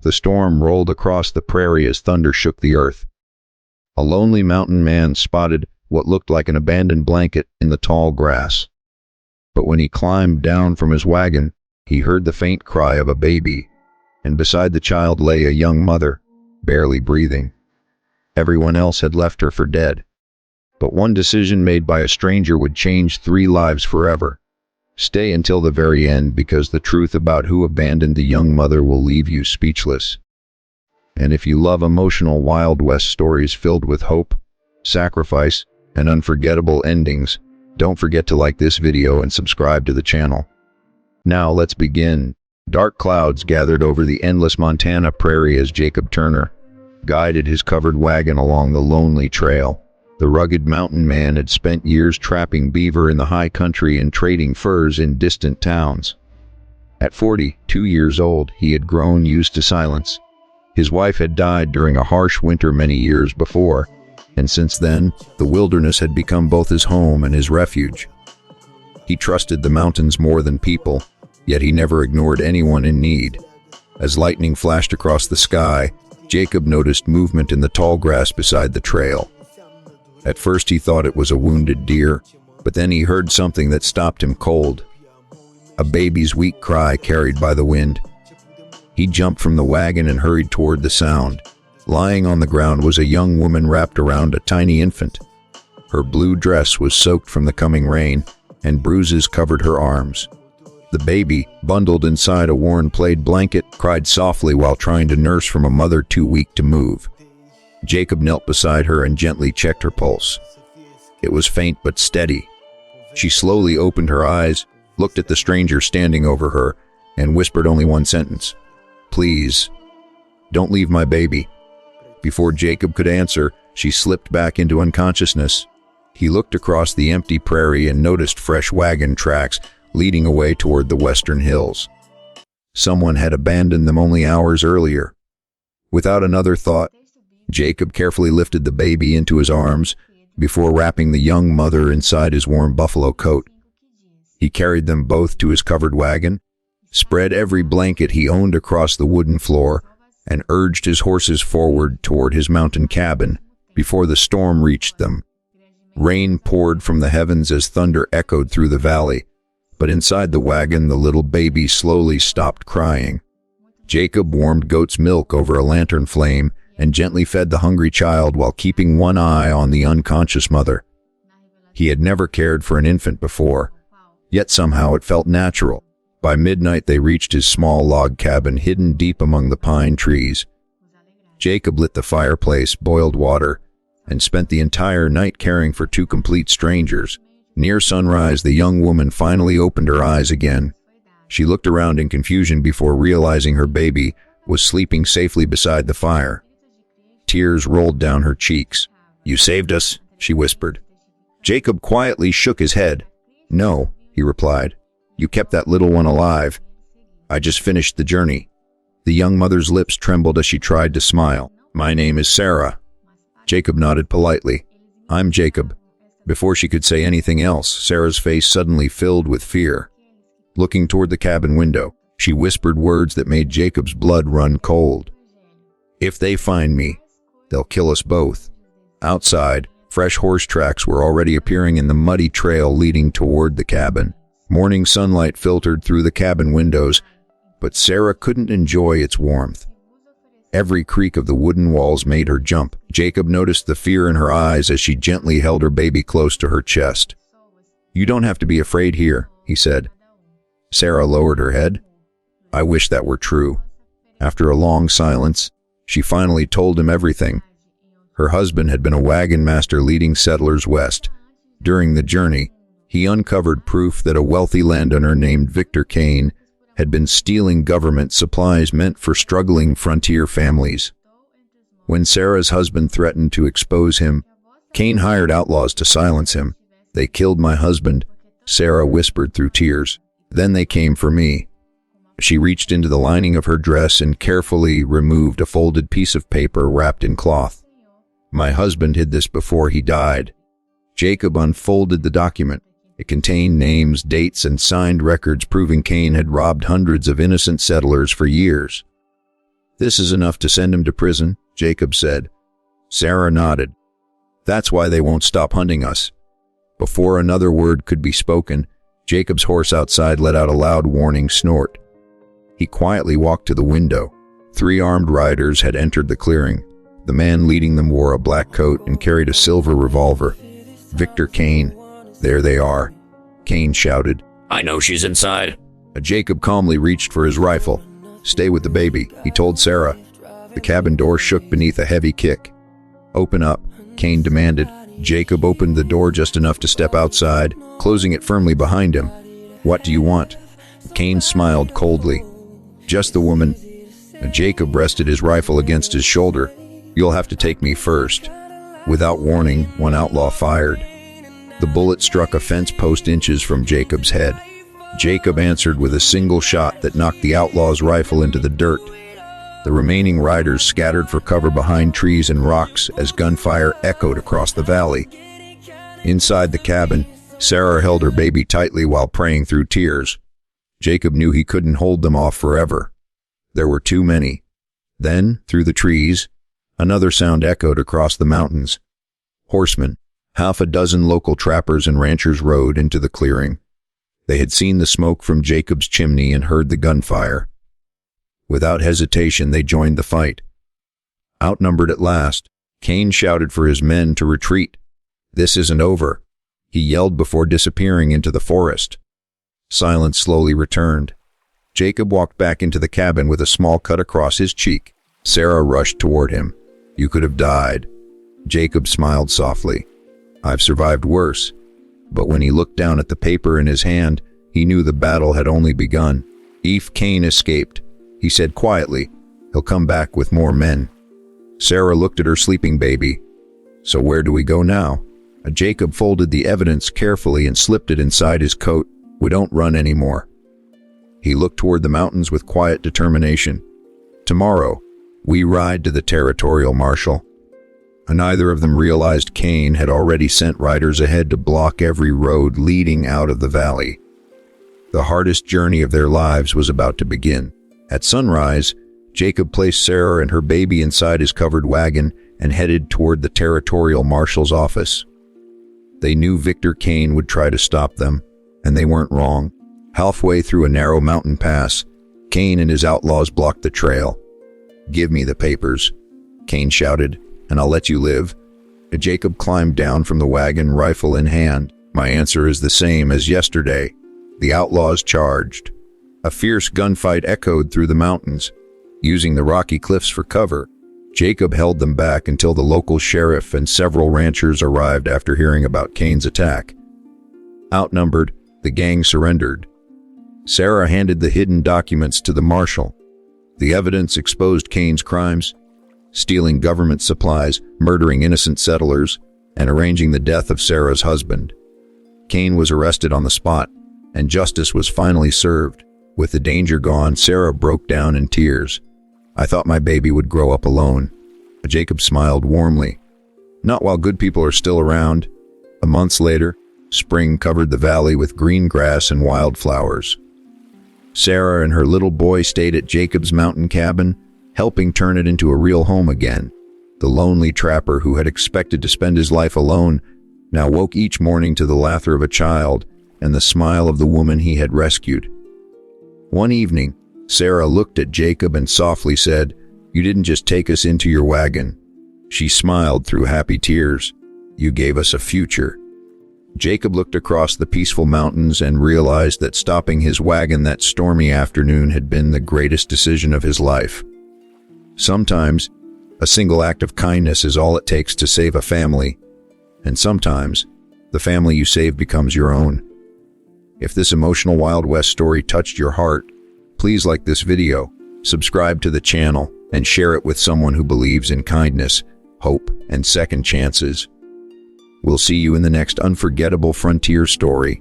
The storm rolled across the prairie as thunder shook the earth. A lonely mountain man spotted what looked like an abandoned blanket in the tall grass. But when he climbed down from his wagon, he heard the faint cry of a baby, and beside the child lay a young mother, barely breathing. Everyone else had left her for dead. But one decision made by a stranger would change 3 lives forever. Stay until the very end, because the truth about who abandoned the young mother will leave you speechless. And if you love emotional Wild West stories filled with hope, sacrifice, and unforgettable endings, don't forget to like this video and subscribe to the channel. Now let's begin. Dark clouds gathered over the endless Montana prairie as Jacob Turner guided his covered wagon along the lonely trail. The rugged mountain man had spent years trapping beaver in the high country and trading furs in distant towns. At 42 years old, he had grown used to silence. His wife had died during a harsh winter many years before, and since then, the wilderness had become both his home and his refuge. He trusted the mountains more than people, yet he never ignored anyone in need. As lightning flashed across the sky, Jacob noticed movement in the tall grass beside the trail. At first he thought it was a wounded deer, but then he heard something that stopped him cold. A baby's weak cry carried by the wind. He jumped from the wagon and hurried toward the sound. Lying on the ground was a young woman wrapped around a tiny infant. Her blue dress was soaked from the coming rain, and bruises covered her arms. The baby, bundled inside a worn plaid blanket, cried softly while trying to nurse from a mother too weak to move. Jacob knelt beside her and gently checked her pulse. It was faint but steady. She slowly opened her eyes, looked at the stranger standing over her, and whispered only one sentence: "Please, don't leave my baby." Before Jacob could answer, she slipped back into unconsciousness. He looked across the empty prairie and noticed fresh wagon tracks leading away toward the western hills. Someone had abandoned them only hours earlier. Without another thought, Jacob carefully lifted the baby into his arms before wrapping the young mother inside his warm buffalo coat. He carried them both to his covered wagon, spread every blanket he owned across the wooden floor, and urged his horses forward toward his mountain cabin before the storm reached them. Rain poured from the heavens as thunder echoed through the valley, but inside the wagon the little baby slowly stopped crying. Jacob warmed goat's milk over a lantern flame and gently fed the hungry child while keeping one eye on the unconscious mother. He had never cared for an infant before, yet somehow it felt natural. By midnight they reached his small log cabin hidden deep among the pine trees. Jacob lit the fireplace, boiled water, and spent the entire night caring for 2 complete strangers. Near sunrise, the young woman finally opened her eyes again. She looked around in confusion before realizing her baby was sleeping safely beside the fire. Tears rolled down her cheeks. "You saved us," she whispered. Jacob quietly shook his head. "No," he replied. "You kept that little one alive. I just finished the journey." The young mother's lips trembled as she tried to smile. "My name is Sarah." Jacob nodded politely. "I'm Jacob." Before she could say anything else, Sarah's face suddenly filled with fear. Looking toward the cabin window, she whispered words that made Jacob's blood run cold. "If they find me, they'll kill us both." Outside, fresh horse tracks were already appearing in the muddy trail leading toward the cabin. Morning sunlight filtered through the cabin windows, but Sarah couldn't enjoy its warmth. Every creak of the wooden walls made her jump. Jacob noticed the fear in her eyes as she gently held her baby close to her chest. "You don't have to be afraid here," he said. Sarah lowered her head. "I wish that were true." After a long silence, she finally told him everything. Her husband had been a wagon master leading settlers west. During the journey, he uncovered proof that a wealthy landowner named Victor Kane had been stealing government supplies meant for struggling frontier families. When Sarah's husband threatened to expose him, Kane hired outlaws to silence him. "They killed my husband," Sarah whispered through tears. "Then they came for me." She reached into the lining of her dress and carefully removed a folded piece of paper wrapped in cloth. "My husband hid this before he died." Jacob unfolded the document. It contained names, dates, and signed records proving Kane had robbed hundreds of innocent settlers for years. "This is enough to send him to prison," Jacob said. Sarah nodded. "That's why they won't stop hunting us." Before another word could be spoken, Jacob's horse outside let out a loud warning snort. He quietly walked to the window. 3 armed riders had entered the clearing. The man leading them wore a black coat and carried a silver revolver. "Victor Kane. There they are," Kane shouted. "I know she's inside." Jacob calmly reached for his rifle. "Stay with the baby," he told Sarah. The cabin door shook beneath a heavy kick. "Open up," Kane demanded. Jacob opened the door just enough to step outside, closing it firmly behind him. "What do you want?" Kane smiled coldly. "Just the woman." Jacob rested his rifle against his shoulder. "You'll have to take me first." Without warning, one outlaw fired. The bullet struck a fence post inches from Jacob's head. Jacob answered with a single shot that knocked the outlaw's rifle into the dirt. The remaining riders scattered for cover behind trees and rocks as gunfire echoed across the valley. Inside the cabin, Sarah held her baby tightly while praying through tears. Jacob knew he couldn't hold them off forever. There were too many. Then, through the trees, another sound echoed across the mountains. Horsemen. 6 local trappers and ranchers rode into the clearing. They had seen the smoke from Jacob's chimney and heard the gunfire. Without hesitation, they joined the fight. Outnumbered at last, Kane shouted for his men to retreat. "This isn't over," he yelled before disappearing into the forest. Silence slowly returned. Jacob walked back into the cabin with a small cut across his cheek. Sarah rushed toward him. "You could have died." Jacob smiled softly. "I've survived worse." But when he looked down at the paper in his hand, he knew the battle had only begun. "If Kane escaped," he said quietly, "he'll come back with more men." Sarah looked at her sleeping baby. "So where do we go now?" Jacob folded the evidence carefully and slipped it inside his coat. "We don't run anymore." He looked toward the mountains with quiet determination. "Tomorrow, we ride to the territorial marshal." Neither of them realized Kane had already sent riders ahead to block every road leading out of the valley. The hardest journey of their lives was about to begin. At sunrise, Jacob placed Sarah and her baby inside his covered wagon and headed toward the territorial marshal's office. They knew Victor Kane would try to stop them, and they weren't wrong. Halfway through a narrow mountain pass, Kane and his outlaws blocked the trail. "Give me the papers," Kane shouted, "and I'll let you live." Jacob climbed down from the wagon, rifle in hand. "My answer is the same as yesterday." The outlaws charged. A fierce gunfight echoed through the mountains. Using the rocky cliffs for cover, Jacob held them back until the local sheriff and several ranchers arrived after hearing about Kane's attack. Outnumbered, the gang surrendered. Sarah handed the hidden documents to the marshal. The evidence exposed Kane's crimes: stealing government supplies, murdering innocent settlers, and arranging the death of Sarah's husband. Kane was arrested on the spot, and justice was finally served. With the danger gone, Sarah broke down in tears. "I thought my baby would grow up alone." Jacob smiled warmly. "Not while good people are still around." Months later, spring covered the valley with green grass and wildflowers. Sarah and her little boy stayed at Jacob's mountain cabin, helping turn it into a real home again. The lonely trapper who had expected to spend his life alone now woke each morning to the laughter of a child and the smile of the woman he had rescued. One evening, Sarah looked at Jacob and softly said, "You didn't just take us into your wagon." She smiled through happy tears. "You gave us a future." Jacob looked across the peaceful mountains and realized that stopping his wagon that stormy afternoon had been the greatest decision of his life. Sometimes, a single act of kindness is all it takes to save a family, and sometimes, the family you save becomes your own. If this emotional Wild West story touched your heart, please like this video, subscribe to the channel, and share it with someone who believes in kindness, hope, and second chances. We'll see you in the next unforgettable frontier story.